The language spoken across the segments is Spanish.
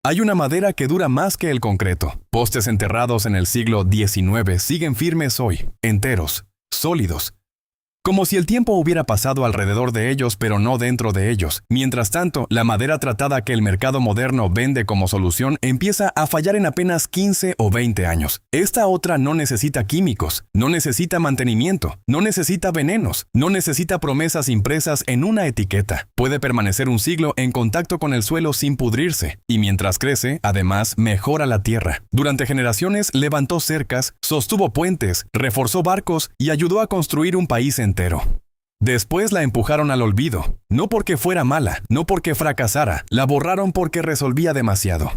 Hay una madera que dura más que el concreto. Postes enterrados en el siglo XIX siguen firmes hoy, enteros, sólidos. Como si el tiempo hubiera pasado alrededor de ellos, pero no dentro de ellos. Mientras tanto, la madera tratada que el mercado moderno vende como solución empieza a fallar en apenas 15 o 20 años. Esta otra no necesita químicos, no necesita mantenimiento, no necesita venenos, no necesita promesas impresas en una etiqueta. Puede permanecer un siglo en contacto con el suelo sin pudrirse, y mientras crece, además, mejora la tierra. Durante generaciones levantó cercas, sostuvo puentes, reforzó barcos y ayudó a construir un país entero. Después la empujaron al olvido, no porque fuera mala, no porque fracasara, la borraron porque resolvía demasiado.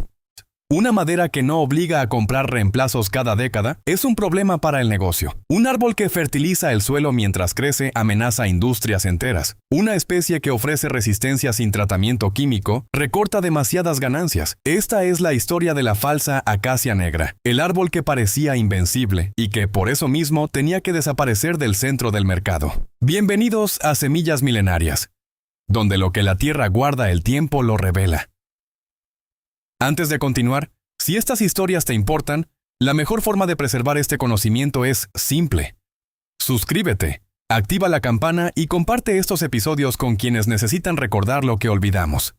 Una madera que no obliga a comprar reemplazos cada década es un problema para el negocio. Un árbol que fertiliza el suelo mientras crece amenaza a industrias enteras. Una especie que ofrece resistencia sin tratamiento químico recorta demasiadas ganancias. Esta es la historia de la falsa acacia negra, el árbol que parecía invencible y que por eso mismo tenía que desaparecer del centro del mercado. Bienvenidos a Semillas Milenarias, donde lo que la tierra guarda el tiempo lo revela. Antes de continuar, si estas historias te importan, la mejor forma de preservar este conocimiento es simple. Suscríbete, activa la campana y comparte estos episodios con quienes necesitan recordar lo que olvidamos.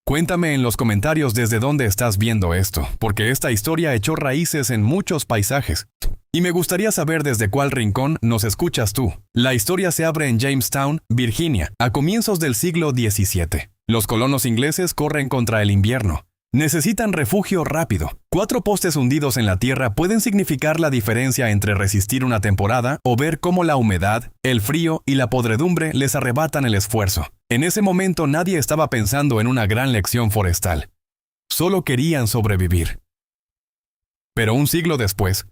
Cuéntame en los comentarios desde dónde estás viendo esto, porque esta historia echó raíces en muchos paisajes. Y me gustaría saber desde cuál rincón nos escuchas tú. La historia se abre en Jamestown, Virginia, a comienzos del siglo XVII. Los colonos ingleses corren contra el invierno. Necesitan refugio rápido. 4 postes hundidos en la tierra pueden significar la diferencia entre resistir una temporada o ver cómo la humedad, el frío y la podredumbre les arrebatan el esfuerzo. En ese momento nadie estaba pensando en una gran lección forestal. Solo querían sobrevivir. Pero un siglo después,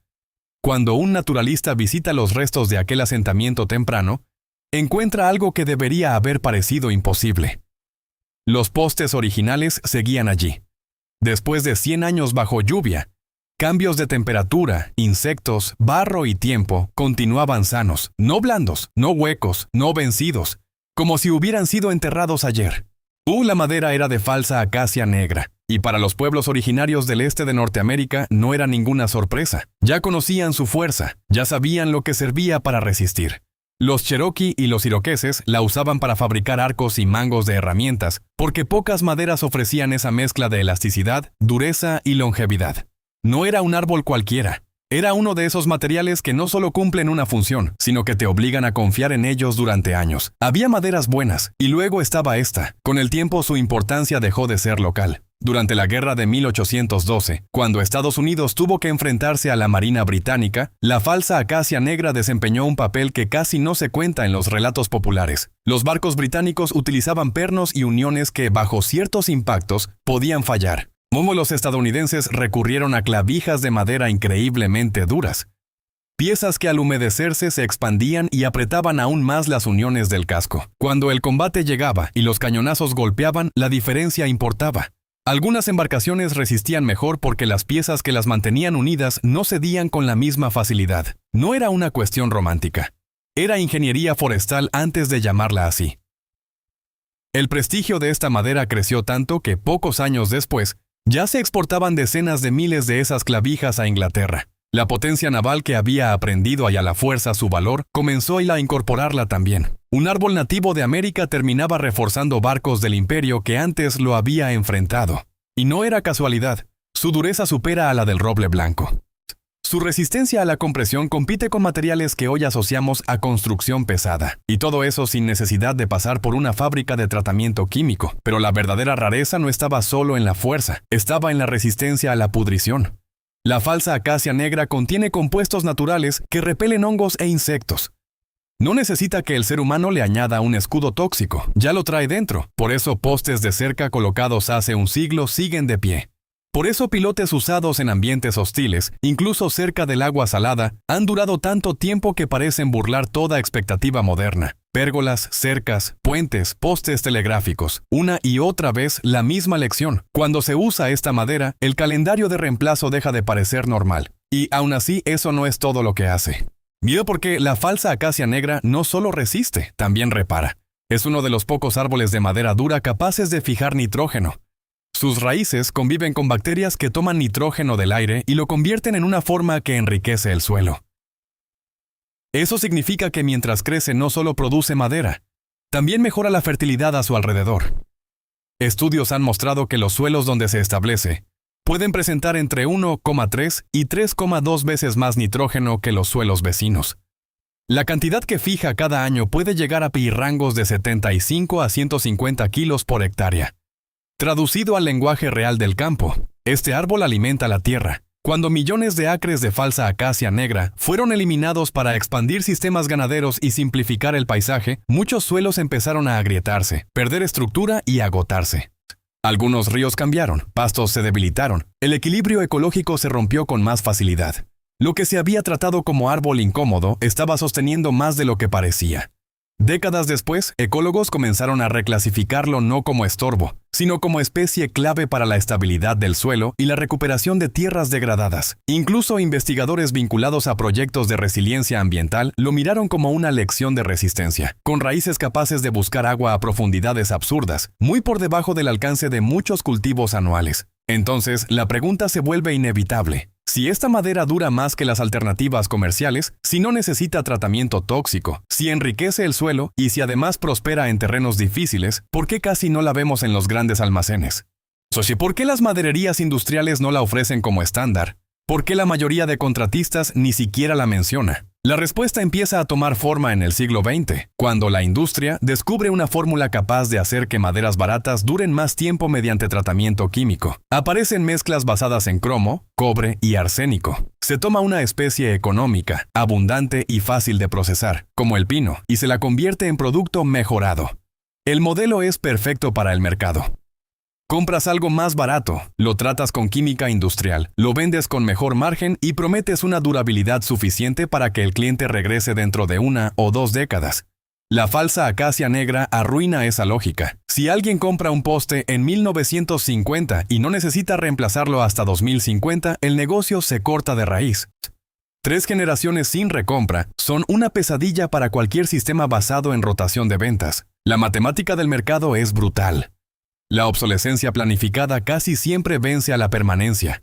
cuando un naturalista visita los restos de aquel asentamiento temprano, encuentra algo que debería haber parecido imposible. Los postes originales seguían allí. Después de 100 años bajo lluvia, cambios de temperatura, insectos, barro y tiempo continuaban sanos, no blandos, no huecos, no vencidos, como si hubieran sido enterrados ayer. La madera era de falsa acacia negra, y para los pueblos originarios del este de Norteamérica no era ninguna sorpresa. Ya conocían su fuerza, ya sabían lo que servía para resistir. Los cherokee y los iroqueses la usaban para fabricar arcos y mangos de herramientas, porque pocas maderas ofrecían esa mezcla de elasticidad, dureza y longevidad. No era un árbol cualquiera. Era uno de esos materiales que no solo cumplen una función, sino que te obligan a confiar en ellos durante años. Había maderas buenas, y luego estaba esta. Con el tiempo su importancia dejó de ser local. Durante la guerra de 1812, cuando Estados Unidos tuvo que enfrentarse a la Marina británica, la falsa acacia negra desempeñó un papel que casi no se cuenta en los relatos populares. Los barcos británicos utilizaban pernos y uniones que, bajo ciertos impactos, podían fallar. Los estadounidenses recurrieron a clavijas de madera increíblemente duras. Piezas que al humedecerse se expandían y apretaban aún más las uniones del casco. Cuando el combate llegaba y los cañonazos golpeaban, la diferencia importaba. Algunas embarcaciones resistían mejor porque las piezas que las mantenían unidas no cedían con la misma facilidad. No era una cuestión romántica. Era ingeniería forestal antes de llamarla así. El prestigio de esta madera creció tanto que pocos años después ya se exportaban decenas de miles de esas clavijas a Inglaterra. La potencia naval que había aprendido a la fuerza su valor comenzó a incorporarla también. Un árbol nativo de América terminaba reforzando barcos del imperio que antes lo había enfrentado. Y no era casualidad. Su dureza supera a la del roble blanco. Su resistencia a la compresión compite con materiales que hoy asociamos a construcción pesada. Y todo eso sin necesidad de pasar por una fábrica de tratamiento químico. Pero la verdadera rareza no estaba solo en la fuerza, estaba en la resistencia a la pudrición. La falsa acacia negra contiene compuestos naturales que repelen hongos e insectos. No necesita que el ser humano le añada un escudo tóxico, ya lo trae dentro. Por eso postes de cerca colocados hace un siglo siguen de pie. Por eso pilotes usados en ambientes hostiles, incluso cerca del agua salada, han durado tanto tiempo que parecen burlar toda expectativa moderna. Pérgolas, cercas, puentes, postes telegráficos. Una y otra vez la misma lección. Cuando se usa esta madera, el calendario de reemplazo deja de parecer normal. Y aún así, eso no es todo lo que hace. Mira porque la falsa acacia negra no solo resiste, también repara. Es uno de los pocos árboles de madera dura capaces de fijar nitrógeno. Sus raíces conviven con bacterias que toman nitrógeno del aire y lo convierten en una forma que enriquece el suelo. Eso significa que mientras crece no solo produce madera, también mejora la fertilidad a su alrededor. Estudios han mostrado que los suelos donde se establece pueden presentar entre 1,3 y 3,2 veces más nitrógeno que los suelos vecinos. La cantidad que fija cada año puede llegar a rangos de 75 a 150 kilos por hectárea. Traducido al lenguaje real del campo, este árbol alimenta la tierra. Cuando millones de acres de falsa acacia negra fueron eliminados para expandir sistemas ganaderos y simplificar el paisaje, muchos suelos empezaron a agrietarse, perder estructura y agotarse. Algunos ríos cambiaron, pastos se debilitaron, el equilibrio ecológico se rompió con más facilidad. Lo que se había tratado como árbol incómodo estaba sosteniendo más de lo que parecía. Décadas después, ecólogos comenzaron a reclasificarlo no como estorbo, sino como especie clave para la estabilidad del suelo y la recuperación de tierras degradadas. Incluso investigadores vinculados a proyectos de resiliencia ambiental lo miraron como una lección de resistencia, con raíces capaces de buscar agua a profundidades absurdas, muy por debajo del alcance de muchos cultivos anuales. Entonces, la pregunta se vuelve inevitable. Si esta madera dura más que las alternativas comerciales, si no necesita tratamiento tóxico, si enriquece el suelo y si además prospera en terrenos difíciles, ¿por qué casi no la vemos en los grandes almacenes? ¿Por qué las madererías industriales no la ofrecen como estándar? ¿Por qué la mayoría de contratistas ni siquiera la menciona? La respuesta empieza a tomar forma en el siglo XX, cuando la industria descubre una fórmula capaz de hacer que maderas baratas duren más tiempo mediante tratamiento químico. Aparecen mezclas basadas en cromo, cobre y arsénico. Se toma una especie económica, abundante y fácil de procesar, como el pino, y se la convierte en producto mejorado. El modelo es perfecto para el mercado. Compras algo más barato, lo tratas con química industrial, lo vendes con mejor margen y prometes una durabilidad suficiente para que el cliente regrese dentro de 1 o 2 décadas. La falsa acacia negra arruina esa lógica. Si alguien compra un poste en 1950 y no necesita reemplazarlo hasta 2050, el negocio se corta de raíz. 3 generaciones sin recompra son una pesadilla para cualquier sistema basado en rotación de ventas. La matemática del mercado es brutal. La obsolescencia planificada casi siempre vence a la permanencia.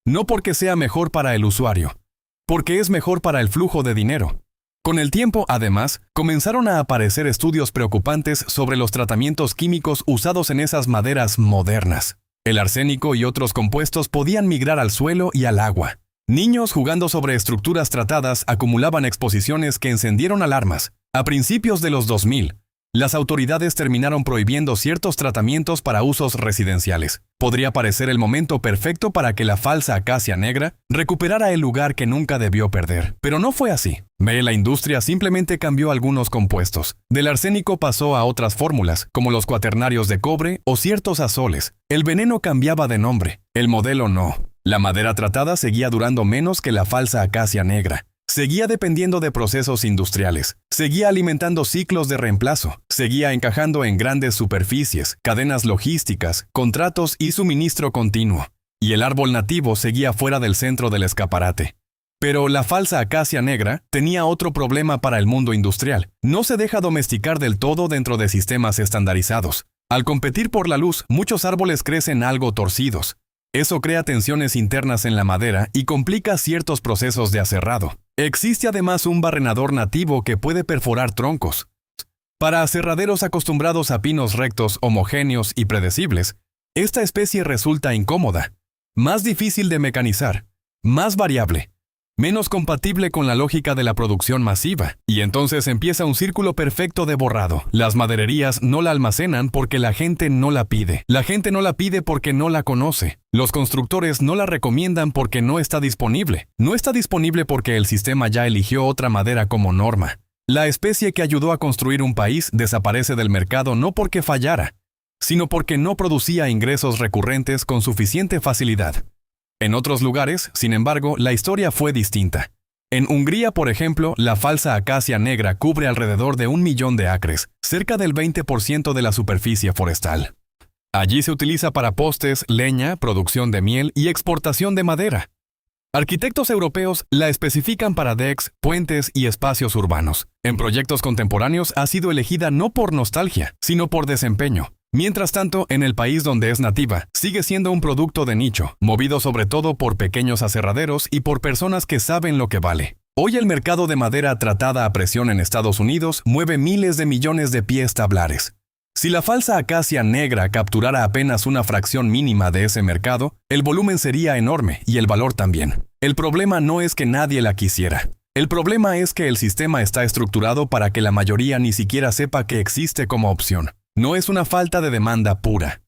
No porque sea mejor para el usuario, porque es mejor para el flujo de dinero. Con el tiempo, además, comenzaron a aparecer estudios preocupantes sobre los tratamientos químicos usados en esas maderas modernas. El arsénico y otros compuestos podían migrar al suelo y al agua. Niños jugando sobre estructuras tratadas acumulaban exposiciones que encendieron alarmas. A principios de los 2000, las autoridades terminaron prohibiendo ciertos tratamientos para usos residenciales. Podría parecer el momento perfecto para que la falsa acacia negra recuperara el lugar que nunca debió perder. Pero no fue así. La industria simplemente cambió algunos compuestos. Del arsénico pasó a otras fórmulas, como los cuaternarios de cobre o ciertos azoles. El veneno cambiaba de nombre. El modelo no. La madera tratada seguía durando menos que la falsa acacia negra. Seguía dependiendo de procesos industriales, seguía alimentando ciclos de reemplazo, seguía encajando en grandes superficies, cadenas logísticas, contratos y suministro continuo. Y el árbol nativo seguía fuera del centro del escaparate. Pero la falsa acacia negra tenía otro problema para el mundo industrial. No se deja domesticar del todo dentro de sistemas estandarizados. Al competir por la luz, muchos árboles crecen algo torcidos. Eso crea tensiones internas en la madera y complica ciertos procesos de aserrado. Existe además un barrenador nativo que puede perforar troncos. Para aserraderos acostumbrados a pinos rectos, homogéneos y predecibles, esta especie resulta incómoda, más difícil de mecanizar, más variable, menos compatible con la lógica de la producción masiva, y entonces empieza un círculo perfecto de borrado. Las madererías no la almacenan porque la gente no la pide. La gente no la pide porque no la conoce. Los constructores no la recomiendan porque no está disponible. No está disponible porque el sistema ya eligió otra madera como norma. La especie que ayudó a construir un país desaparece del mercado no porque fallara, sino porque no producía ingresos recurrentes con suficiente facilidad. En otros lugares, sin embargo, la historia fue distinta. En Hungría, por ejemplo, la falsa acacia negra cubre alrededor de 1 millón de acres, cerca del 20% de la superficie forestal. Allí se utiliza para postes, leña, producción de miel y exportación de madera. Arquitectos europeos la especifican para decks, puentes y espacios urbanos. En proyectos contemporáneos ha sido elegida no por nostalgia, sino por desempeño. Mientras tanto, en el país donde es nativa, sigue siendo un producto de nicho, movido sobre todo por pequeños aserraderos y por personas que saben lo que vale. Hoy el mercado de madera tratada a presión en Estados Unidos mueve miles de millones de pies tablares. Si la falsa acacia negra capturara apenas una fracción mínima de ese mercado, el volumen sería enorme y el valor también. El problema no es que nadie la quisiera. El problema es que el sistema está estructurado para que la mayoría ni siquiera sepa que existe como opción. No es una falta de demanda pura.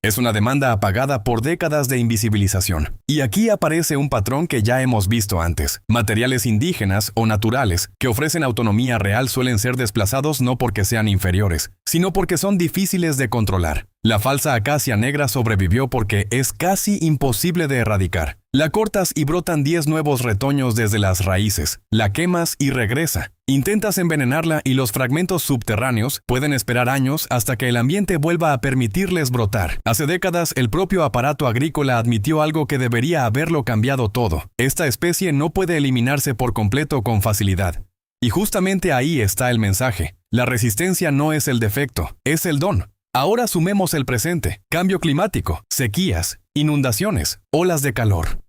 Es una demanda apagada por décadas de invisibilización. Y aquí aparece un patrón que ya hemos visto antes. Materiales indígenas o naturales que ofrecen autonomía real suelen ser desplazados no porque sean inferiores, sino porque son difíciles de controlar. La falsa acacia negra sobrevivió porque es casi imposible de erradicar. La cortas y brotan 10 nuevos retoños desde las raíces. La quemas y regresa. Intentas envenenarla y los fragmentos subterráneos pueden esperar años hasta que el ambiente vuelva a permitirles brotar. Hace décadas, el propio aparato agrícola admitió algo que debería haberlo cambiado todo. Esta especie no puede eliminarse por completo con facilidad. Y justamente ahí está el mensaje. La resistencia no es el defecto, es el don. Ahora sumemos el presente: cambio climático, sequías, inundaciones, olas de calor,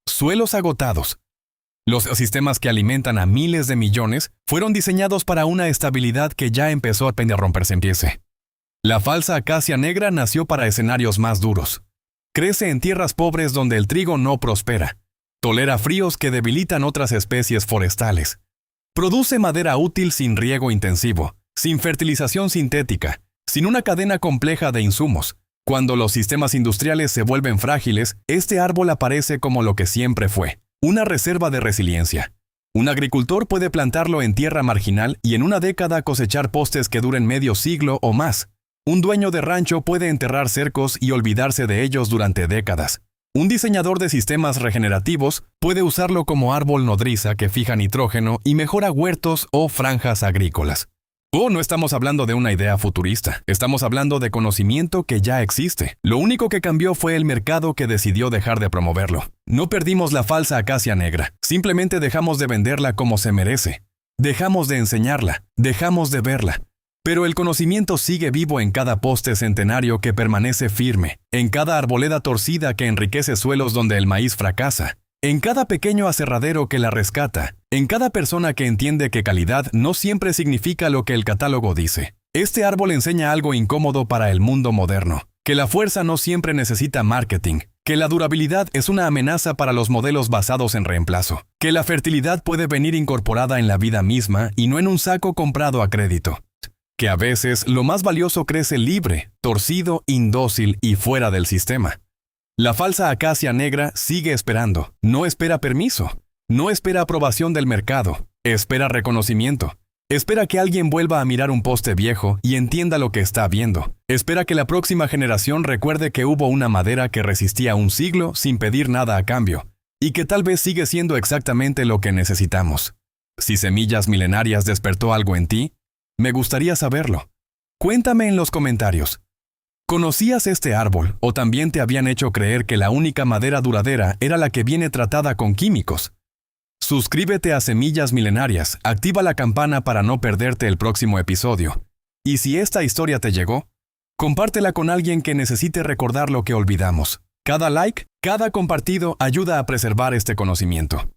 suelos agotados. Los sistemas que alimentan a miles de millones fueron diseñados para una estabilidad que ya empezó a romperse en piece. La falsa acacia negra nació para escenarios más duros. Crece en tierras pobres donde el trigo no prospera. Tolera fríos que debilitan otras especies forestales. Produce madera útil sin riego intensivo, sin fertilización sintética, sin una cadena compleja de insumos. Cuando los sistemas industriales se vuelven frágiles, este árbol aparece como lo que siempre fue: una reserva de resiliencia. Un agricultor puede plantarlo en tierra marginal y en una década cosechar postes que duren medio siglo o más. Un dueño de rancho puede enterrar cercos y olvidarse de ellos durante décadas. Un diseñador de sistemas regenerativos puede usarlo como árbol nodriza que fija nitrógeno y mejora huertos o franjas agrícolas. No estamos hablando de una idea futurista, estamos hablando de conocimiento que ya existe. Lo único que cambió fue el mercado, que decidió dejar de promoverlo. No perdimos la falsa acacia negra, simplemente dejamos de venderla como se merece. Dejamos de enseñarla, dejamos de verla. Pero el conocimiento sigue vivo en cada poste centenario que permanece firme, en cada arboleda torcida que enriquece suelos donde el maíz fracasa, en cada pequeño aserradero que la rescata, en cada persona que entiende que calidad no siempre significa lo que el catálogo dice. Este árbol enseña algo incómodo para el mundo moderno: que la fuerza no siempre necesita marketing, que la durabilidad es una amenaza para los modelos basados en reemplazo, que la fertilidad puede venir incorporada en la vida misma y no en un saco comprado a crédito, que a veces lo más valioso crece libre, torcido, indócil y fuera del sistema. La falsa acacia negra sigue esperando. No espera permiso. No espera aprobación del mercado. Espera reconocimiento. Espera que alguien vuelva a mirar un poste viejo y entienda lo que está viendo. Espera que la próxima generación recuerde que hubo una madera que resistía un siglo sin pedir nada a cambio, y que tal vez sigue siendo exactamente lo que necesitamos. Si Semillas Milenarias despertó algo en ti, me gustaría saberlo. Cuéntame en los comentarios. ¿Conocías este árbol o también te habían hecho creer que la única madera duradera era la que viene tratada con químicos? Suscríbete a Semillas Milenarias, activa la campana para no perderte el próximo episodio. Y si esta historia te llegó, compártela con alguien que necesite recordar lo que olvidamos. Cada like, cada compartido ayuda a preservar este conocimiento.